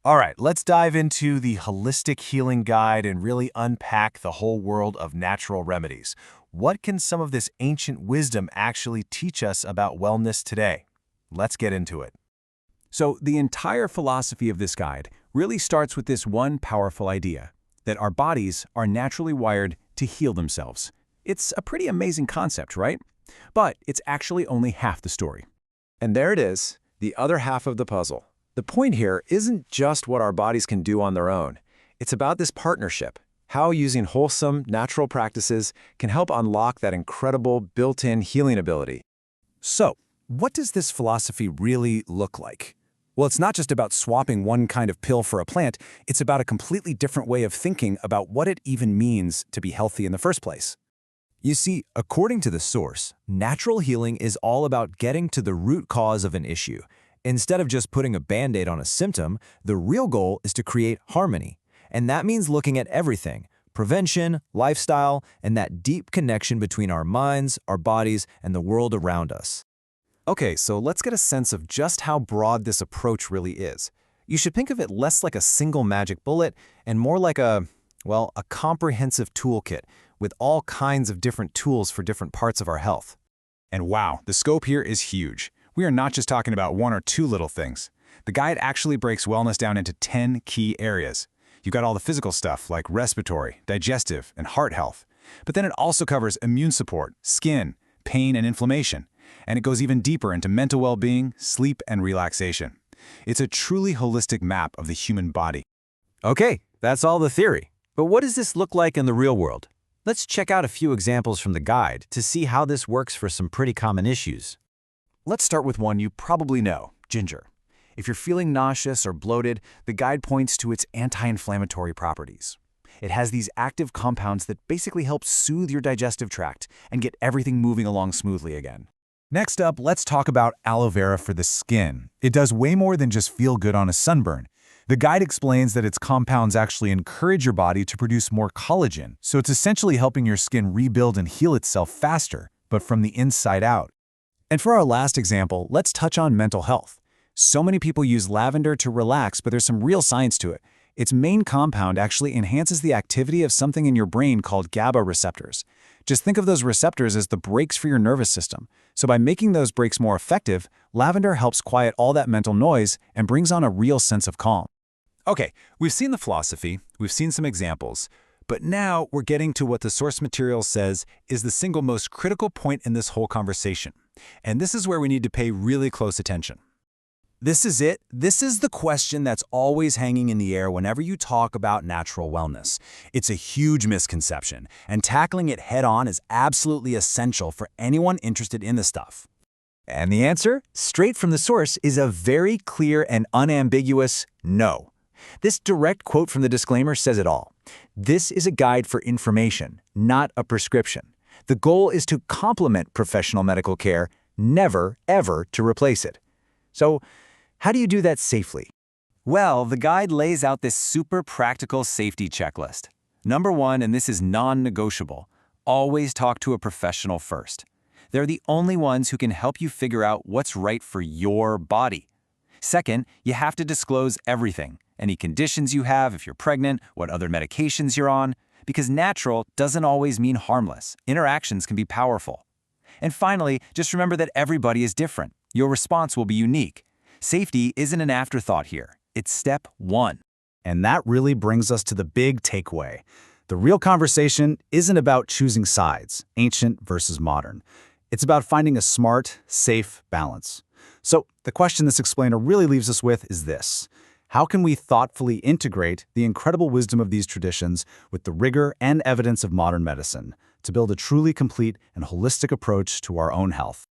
All right, let's dive into the Holistic Healing Guide and really unpack the whole world of natural remedies. What can some of this ancient wisdom actually teach us about wellness today? Let's get into it. So the entire philosophy of this guide really starts with this one powerful idea, that our bodies are naturally wired to heal themselves. It's a pretty amazing concept, right? But it's actually only half the story. And there it is, the other half of the puzzle. The point here isn't just what our bodies can do on their own. It's about this partnership, how using wholesome, natural practices can help unlock that incredible built-in healing ability. So, what does this philosophy really look like? Well, it's not just about swapping one kind of pill for a plant, it's about a completely different way of thinking about what it even means to be healthy in the first place. You see, according to the source, natural healing is all about getting to the root cause of an issue. Instead of just putting a Band-Aid on a symptom, the real goal is to create harmony. And that means looking at everything: prevention, lifestyle, and that deep connection between our minds, our bodies, and the world around us. Okay, so let's get a sense of just how broad this approach really is. You should think of it less like a single magic bullet and more like a comprehensive toolkit with all kinds of different tools for different parts of our health. And wow, the scope here is huge. We are not just talking about one or two little things. The guide actually breaks wellness down into 10 key areas. You've got all the physical stuff like respiratory, digestive, and heart health. But then it also covers immune support, skin, pain, and inflammation. And it goes even deeper into mental well-being, sleep, and relaxation. It's a truly holistic map of the human body. Okay, that's all the theory. But what does this look like in the real world? Let's check out a few examples from the guide to see how this works for some pretty common issues. Let's start with one you probably know: ginger. If you're feeling nauseous or bloated, the guide points to its anti-inflammatory properties. It has these active compounds that basically help soothe your digestive tract and get everything moving along smoothly again. Next up, let's talk about aloe vera for the skin. It does way more than just feel good on a sunburn. The guide explains that its compounds actually encourage your body to produce more collagen, so it's essentially helping your skin rebuild and heal itself faster, but from the inside out. And for our last example, let's touch on mental health. So many people use lavender to relax, but there's some real science to it. Its main compound actually enhances the activity of something in your brain called GABA receptors. Just think of those receptors as the brakes for your nervous system. So by making those brakes more effective, lavender helps quiet all that mental noise and brings on a real sense of calm. Okay, we've seen the philosophy, we've seen some examples, but now we're getting to what the source material says is the single most critical point in this whole conversation. And this is where we need to pay really close attention. This is it. This is the question that's always hanging in the air whenever you talk about natural wellness. It's a huge misconception, and tackling it head-on is absolutely essential for anyone interested in the stuff. And the answer, straight from the source, is a very clear and unambiguous no. This direct quote from the disclaimer says it all. This is a guide for information, not a prescription. The goal is to complement professional medical care, never, ever to replace it. So, how do you do that safely? Well, the guide lays out this super practical safety checklist. Number 1, and this is non-negotiable, always talk to a professional first. They're the only ones who can help you figure out what's right for your body. Second, you have to disclose everything. Any conditions you have, if you're pregnant, what other medications you're on, because natural doesn't always mean harmless. Interactions can be powerful. And finally, just remember that everybody is different. Your response will be unique. Safety isn't an afterthought here. It's step 1. And that really brings us to the big takeaway. The real conversation isn't about choosing sides, ancient versus modern. It's about finding a smart, safe balance. So the question this explainer really leaves us with is this: how can we thoughtfully integrate the incredible wisdom of these traditions with the rigor and evidence of modern medicine to build a truly complete and holistic approach to our own health?